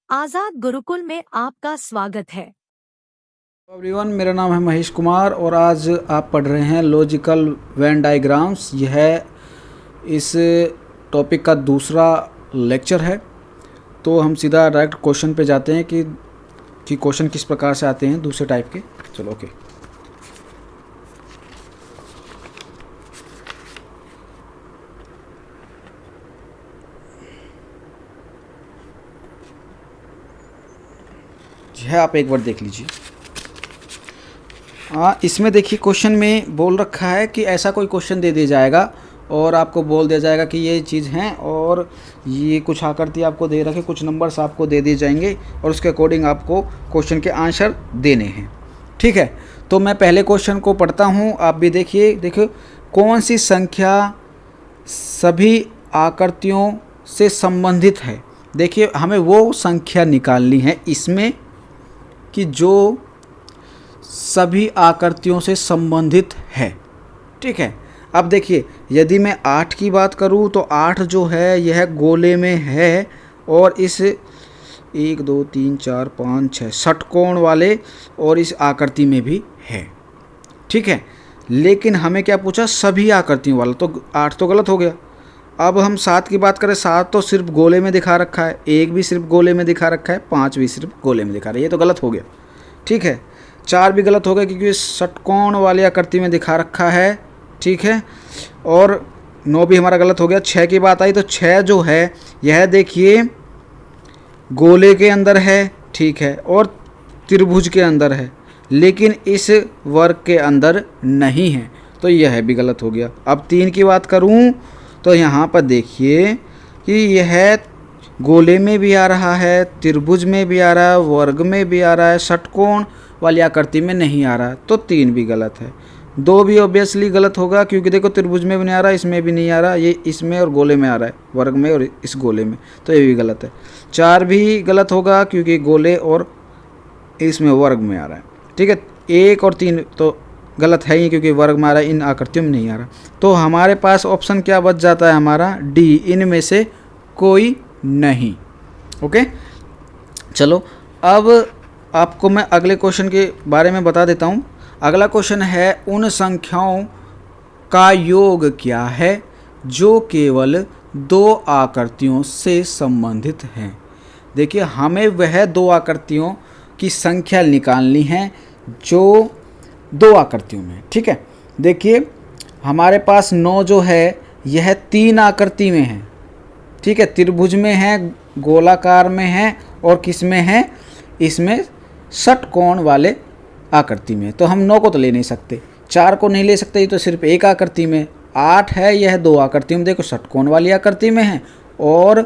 आजाद गुरुकुल में आपका स्वागत है। एवरीवन, मेरा नाम है महेश कुमार और आज आप पढ़ रहे हैं लॉजिकल वेन डायग्राम्स। यह इस टॉपिक का दूसरा लेक्चर है। तो हम सीधा डायरेक्ट क्वेश्चन पे जाते हैं कि क्वेश्चन किस प्रकार से आते हैं दूसरे टाइप के। चलो ओके। यह आप एक बार देख लीजिए। इसमें देखिए क्वेश्चन में बोल रखा है कि ऐसा कोई क्वेश्चन दे दिया जाएगा और आपको बोल दिया जाएगा कि ये चीज़ हैं और ये कुछ आकृति आपको दे रखे, कुछ नंबर्स आपको दे दिए जाएंगे और उसके अकॉर्डिंग आपको क्वेश्चन के आंसर देने हैं। ठीक है, तो मैं पहले क्वेश्चन को पढ़ता हूँ, आप भी देखिए कौन सी संख्या सभी आकृतियों से संबंधित है। देखिए हमें वो संख्या निकालनी है इसमें कि जो सभी आकृतियों से संबंधित है। ठीक है, अब देखिए यदि मैं 8 की बात करूं तो 8 जो है यह गोले में है और इस 1 2 3 4 5 6 षटकोण वाले और इस आकृति में भी है। ठीक है, लेकिन हमें क्या पूछा, सभी आकृतियों वाला, तो 8 तो गलत हो गया। अब हम 7 की बात करें, 7 तो सिर्फ गोले में दिखा रखा है, 1 भी सिर्फ गोले में दिखा रखा है, 5 भी सिर्फ गोले में दिखा रहा है, ये तो गलत हो गया। ठीक है, 4 भी गलत हो गया क्योंकि षटकोण वाली आकृति में दिखा रखा है। ठीक है, और 9 भी हमारा गलत हो गया। 6 की बात आई तो 6 जो है यह देखिए गोले के अंदर है, ठीक है, और त्रिभुज के अंदर है, लेकिन इस वर्ग के अंदर नहीं है, तो यह भी गलत हो गया। अब 3 की बात करूं तो यहाँ पर देखिए कि यह गोले में भी आ रहा है, त्रिभुज में भी आ रहा है, वर्ग में भी आ रहा है, षटकोण वाली आकृति में नहीं आ रहा है, तो 3 भी गलत है। 2 भी ऑब्वियसली गलत होगा क्योंकि देखो त्रिभुज में भी नहीं आ रहा, इसमें भी नहीं आ रहा, ये इसमें और गोले में आ रहा है, वर्ग में और इस गोले में, तो ये भी गलत है। 4 भी गलत होगा क्योंकि गोले और इसमें वर्ग में आ रहा है। ठीक है, 1 और 3 तो गलत है ही क्योंकि वर्ग में आ रहा है, इन आकृतियों में नहीं आ रहा। तो हमारे पास ऑप्शन क्या बच जाता है हमारा, डी, इनमें से कोई नहीं। ओके, चलो अब आपको मैं अगले क्वेश्चन के बारे में बता देता हूँ। अगला क्वेश्चन है, उन संख्याओं का योग क्या है जो केवल 2 आकृतियों से संबंधित हैं। देखिए हमें वह 2 आकृतियों की संख्या निकालनी है जो 2 आकृतियों में। ठीक है, देखिए हमारे पास 9 जो है यह 3 आकृति में है। ठीक है, त्रिभुज में है, गोलाकार में है और किस में है, इसमें षटकोण वाले आकृति में। तो हम 9 को तो ले नहीं सकते, 4 को नहीं ले सकते, ये तो सिर्फ एक आकृति में। 8 है, यह 2 आकृति में, देखो षटकोण वाली आकृति में है और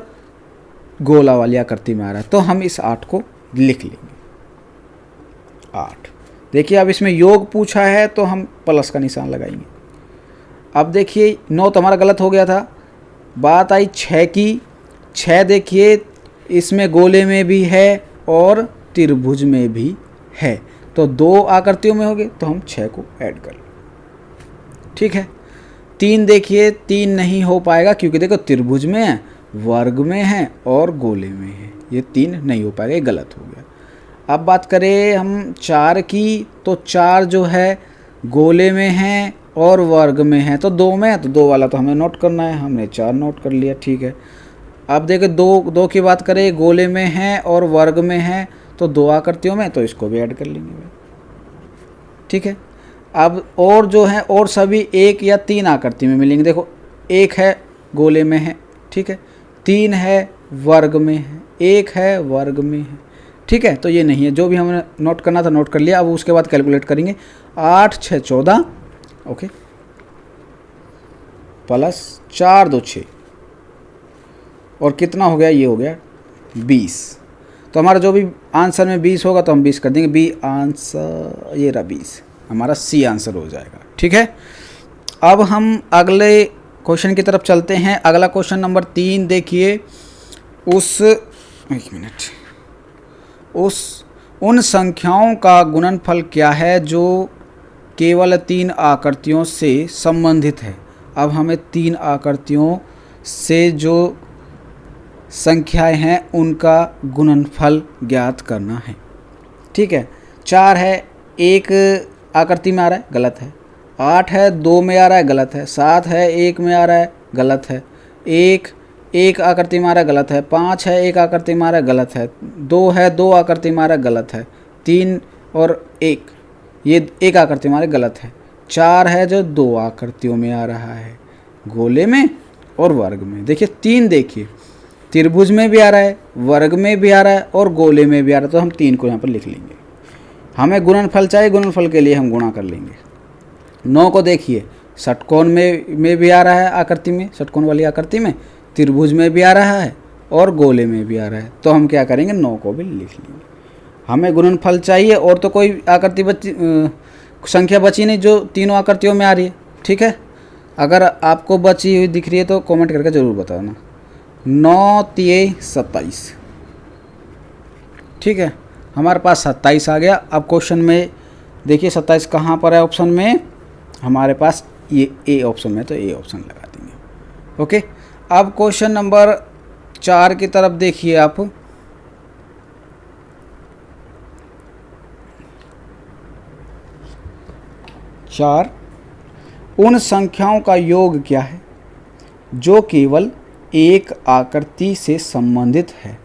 गोला वाली आकृति में आ रहा है, तो हम इस 8 को लिख लेंगे 8। देखिए अब इसमें योग पूछा है तो हम प्लस का निशान लगाएंगे। अब देखिए 9 तो हमारा गलत हो गया था। बात आई 6 की। 6 देखिए इसमें गोले में भी है और त्रिभुज में भी है, तो 2 आकृतियों में हो गए, तो हम 6 को ऐड कर लें। ठीक है, 3 देखिए 3 नहीं हो पाएगा क्योंकि देखो त्रिभुज में है, वर्ग में है और गोले में है, ये 3 नहीं हो पाएगा, ये गलत हो गया। अब बात करें हम 4 की, तो 4 जो है गोले में है और वर्ग में है, तो 2 में है, तो 2 वाला तो हमें नोट करना है, हमने 4 नोट कर लिया। ठीक है, अब देखिए 2 की बात करें, गोले में है और वर्ग में है, तो 2 आकृतियों में, तो इसको भी ऐड कर लेंगे। ठीक है, अब और जो है और सभी 1 या 3 आकृति में मिलेंगे। देखो 1 है गोले में है, ठीक है, 3 है वर्ग में है, 1 है वर्ग में है। ठीक है, तो ये नहीं है, जो भी हमें नोट करना था नोट कर लिया। अब उसके बाद कैलकुलेट करेंगे, 8 6 14, ओके, प्लस 4 2 6 और कितना हो गया, ये हो गया 20। तो हमारा जो भी आंसर में 20 होगा तो हम 20 कर देंगे, बी आंसर, ये रहा 20, हमारा सी आंसर हो जाएगा। ठीक है, अब हम अगले क्वेश्चन की तरफ चलते हैं। अगला क्वेश्चन नंबर 3 देखिए, उन संख्याओं का गुणनफल क्या है जो केवल 3 आकृतियों से संबंधित है। अब हमें 3 आकृतियों से जो संख्याएं हैं उनका गुणनफल ज्ञात करना है। ठीक है, 4 है, 1 आकृति में आ रहा है, गलत है। 8 है, 2 में आ रहा है, गलत है। 7 है, 1 में आ रहा है, गलत है। 1 आकृति में आ रहा है, गलत है। 5 है, 1 आकृति में आ रहा है, गलत है। 2 है, 2 आकृति में आ रहा है, गलत है। 3 और 1 ये 1 आकृति में आ रहा है, गलत है। 4 है जो 2 आकृतियों में आ रहा है, गोले में और वर्ग में। देखिए 3 देखिए त्रिभुज में भी आ रहा है, वर्ग में भी आ रहा है और गोले में भी आ रहा है, तो हम 3 को यहाँ पर लिख लेंगे। हमें गुणनफल चाहिए, गुणनफल के लिए हम गुणा कर लेंगे। 9 को देखिए षटकोण में भी आ रहा है, आकृति में, षटकोण वाली आकृति में, त्रिभुज में भी आ रहा है और गोले में भी आ रहा है, तो हम क्या करेंगे 9 को भी लिख लेंगे। हमें गुणनफल चाहिए और तो कोई आकृति संख्या बची नहीं जो तीनों आकृतियों में आ रही है। ठीक है, अगर आपको बची हुई दिख रही है तो कमेंट करके ज़रूर बताना। 9 3 27। ठीक है, हमारे पास 27 आ गया। अब क्वेश्चन में देखिए 27 कहाँ पर है ऑप्शन में, हमारे पास ये ए ऑप्शन में, तो ए ऑप्शन लगा देंगे। ओके, अब क्वेश्चन नंबर 4 की तरफ देखिए आप। चार, उन संख्याओं का योग क्या है जो केवल एक आकृति से संबंधित है।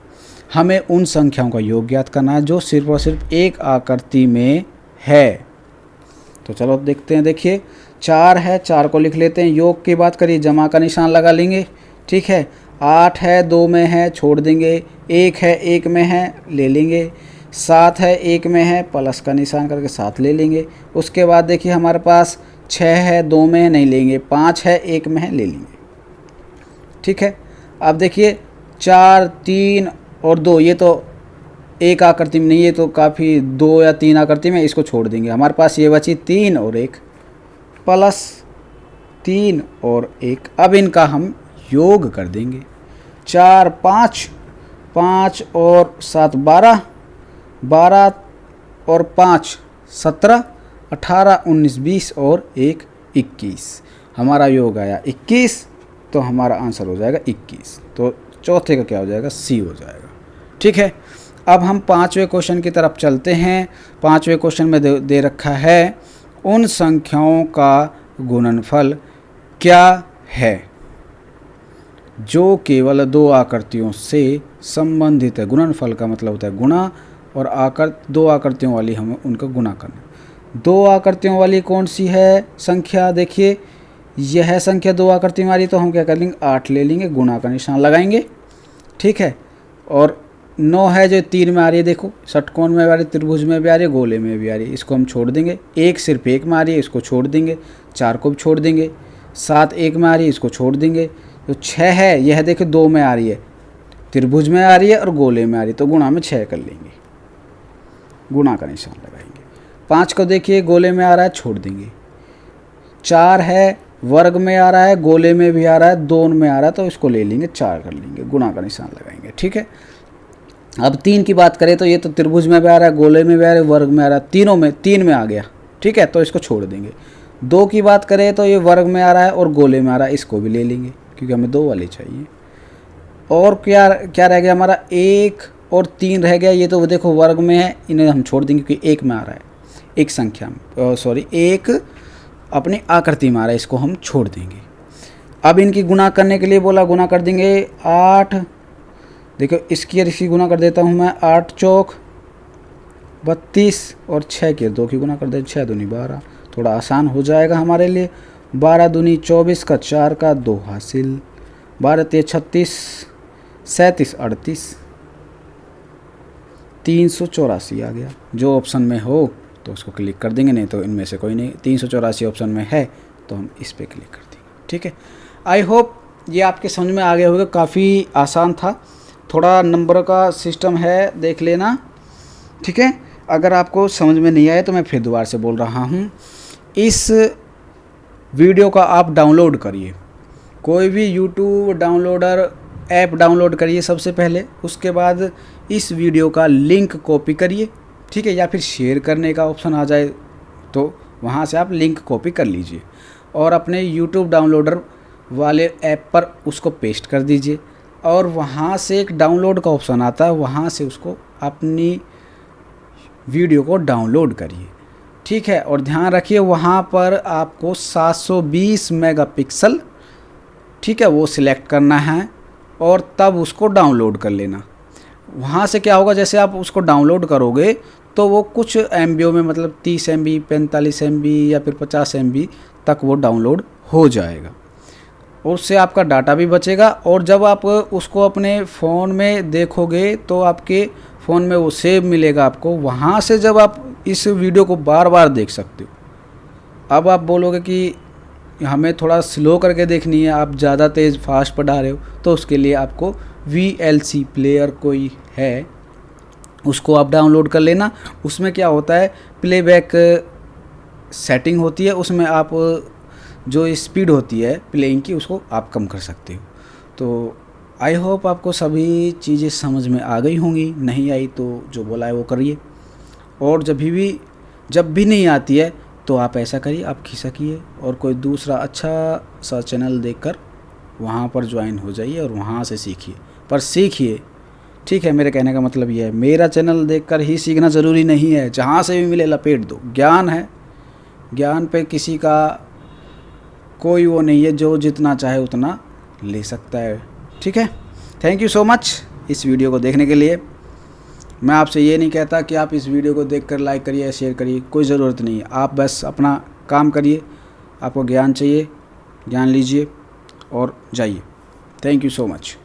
हमें उन संख्याओं का योग ज्ञात करना है जो सिर्फ और सिर्फ एक आकृति में है। तो चलो देखते हैं। देखिए 4 है, 4 को लिख लेते हैं। योग की बात करिए, जमा का निशान लगा लेंगे। ठीक है, 8 है, 2 में है, छोड़ देंगे। 1 है, 1 में है, ले लेंगे। 7 है, 1 में है, प्लस का निशान करके 7 ले लेंगे। उसके बाद देखिए हमारे पास 6 है, 2 में है, नहीं लेंगे। 5 है, 1 में है, ले लेंगे। ठीक है, अब देखिए 4 3 और 2, ये तो एक आकृति में नहीं, ये तो काफ़ी 2 या 3 आकृति में, इसको छोड़ देंगे। हमारे पास ये बची 3 और 1 प्लस 3 और 1। अब इनका हम योग कर देंगे। 4 5, 5 और 7 12, 12 और 5 17, 18 19 20 और 1 21। हमारा योग आया 21, तो हमारा आंसर हो जाएगा 21। तो चौथे का क्या हो जाएगा, सी हो जाएगा। ठीक है, अब हम 5वें क्वेश्चन की तरफ चलते हैं। 5वें क्वेश्चन में दे रखा है उन संख्याओं का गुणनफल क्या है जो केवल 2 आकृतियों से संबंधित है। गुणनफल का मतलब होता है गुणा, और 2 आकृतियों वाली हमें उनका गुणा करना। 2 आकृतियों वाली कौन सी है संख्या, देखिए यह संख्या 2 आकृति में आ रही, तो हम क्या कर लेंगे 8 ले लेंगे, गुणा का निशान लगाएंगे। ठीक है, और 9 है जो 3 में आ रही है, देखो षटकोण में भी आ रही है, त्रिभुज में भी आ रही है, गोले में भी आ रही है, इसको हम छोड़ देंगे। 1 सिर्फ 1 में आ रही है, इसको छोड़ देंगे। 4 को भी छोड़ देंगे। 7 1 में आ रही है, इसको छोड़ देंगे। तो 6 है, यह देखो 2 में आ रही है, त्रिभुज में आ रही है और गोले में आ रही है, तो गुणा में 6 कर लेंगे, गुणा का निशान लगाएंगे। 5 को देखिए गोले में आ रहा है, छोड़ देंगे। 4 है, वर्ग में आ रहा है, गोले में भी आ रहा है, 2 में आ रहा है, तो इसको ले लेंगे, 4 कर लेंगे, गुणा का निशान लगाएंगे। ठीक है, अब 3 की बात करें तो ये तो त्रिभुज में भी आ रहा है, गोले में भी आ रहा है, वर्ग में आ रहा है, तीनों में 3 में आ गया। ठीक है, तो इसको छोड़ देंगे। 2 की बात करें तो ये वर्ग में आ रहा है और गोले में आ रहा है, इसको भी ले लेंगे क्योंकि हमें 2 वाले चाहिए। और क्या क्या रह गया हमारा, 1 और 3 रह गया। ये तो देखो वर्ग में है, इन्हें हम छोड़ देंगे क्योंकि 1 में आ रहा है, एक संख्या में, सॉरी 1 अपनी आकृति में आ रहा है, इसको हम छोड़ देंगे। अब इनकी गुणा करने के लिए बोला, गुणा कर देंगे। 8, देखो इसकी और इसकी गुणा कर देता हूँ मैं। 8 चौक 32 और 6 के 2 की गुणा कर दे, 6 दूनी 12, थोड़ा आसान हो जाएगा हमारे लिए। 12 दूनी 24 का 4 का 2 हासिल। 12 तेज 36, 37 38, 384 आ गया। जो ऑप्शन में हो तो उसको क्लिक कर देंगे, नहीं तो इनमें से कोई नहीं। 384 ऑप्शन में है तो हम इस पर क्लिक कर देंगे। ठीक है, आई होप ये आपके समझ में आ गया होगा। काफ़ी आसान था, थोड़ा नंबर का सिस्टम है, देख लेना। ठीक है, अगर आपको समझ में नहीं आया तो मैं फिर दोबारा से बोल रहा हूँ, इस वीडियो का आप डाउनलोड करिए, कोई भी यूट्यूब डाउनलोडर ऐप डाउनलोड करिए सबसे पहले। उसके बाद इस वीडियो का लिंक कॉपी करिए। ठीक है, या फिर शेयर करने का ऑप्शन आ जाए तो वहाँ से आप लिंक कॉपी कर लीजिए और अपने यूट्यूब डाउनलोडर वाले ऐप पर उसको पेस्ट कर दीजिए। और वहाँ से एक डाउनलोड का ऑप्शन आता है, वहाँ से उसको अपनी वीडियो को डाउनलोड करिए, ठीक है। और ध्यान रखिए वहाँ पर आपको 720 मेगापिक्सल, ठीक है, वो सिलेक्ट करना है और तब उसको डाउनलोड कर लेना। वहाँ से क्या होगा, जैसे आप उसको डाउनलोड करोगे तो वो कुछ MB में, मतलब 30 MB, 45 MB या फिर 50 MB तक वो डाउनलोड हो जाएगा और उससे आपका डाटा भी बचेगा। और जब आप उसको अपने फ़ोन में देखोगे तो आपके फ़ोन में वो सेव मिलेगा आपको, वहाँ से जब आप इस वीडियो को बार बार देख सकते हो। अब आप बोलोगे कि हमें थोड़ा स्लो करके देखनी है, आप ज़्यादा तेज़ फास्ट पढ़ा रहे हो, तो उसके लिए आपको VLC प्लेयर कोई है, उसको आप डाउनलोड कर लेना। उसमें क्या होता है, प्लेबैक सेटिंग होती है, उसमें आप जो स्पीड होती है प्लेइंग की उसको आप कम कर सकते हो। तो आई होप आपको सभी चीज़ें समझ में आ गई होंगी, नहीं आई तो जो बोला है वो करिए। और जब भी नहीं आती है तो आप ऐसा करिए, आप खिसकिए और कोई दूसरा अच्छा सा चैनल देखकर वहाँ पर ज्वाइन हो जाइए और वहाँ से सीखिए, पर सीखिए, ठीक है। मेरे कहने का मतलब ये है, मेरा चैनल देखकर ही सीखना ज़रूरी नहीं है, जहाँ से भी मिले लपेट दो। ज्ञान है, ज्ञान पे किसी का कोई वो नहीं है, जो जितना चाहे उतना ले सकता है, ठीक है। थैंक यू सो मच इस वीडियो को देखने के लिए। मैं आपसे ये नहीं कहता कि आप इस वीडियो को देखकर लाइक करिए, शेयर करिए, कोई ज़रूरत नहीं है। आप बस अपना काम करिए, आपको ज्ञान चाहिए, ज्ञान लीजिए और जाइए। Thank you so much.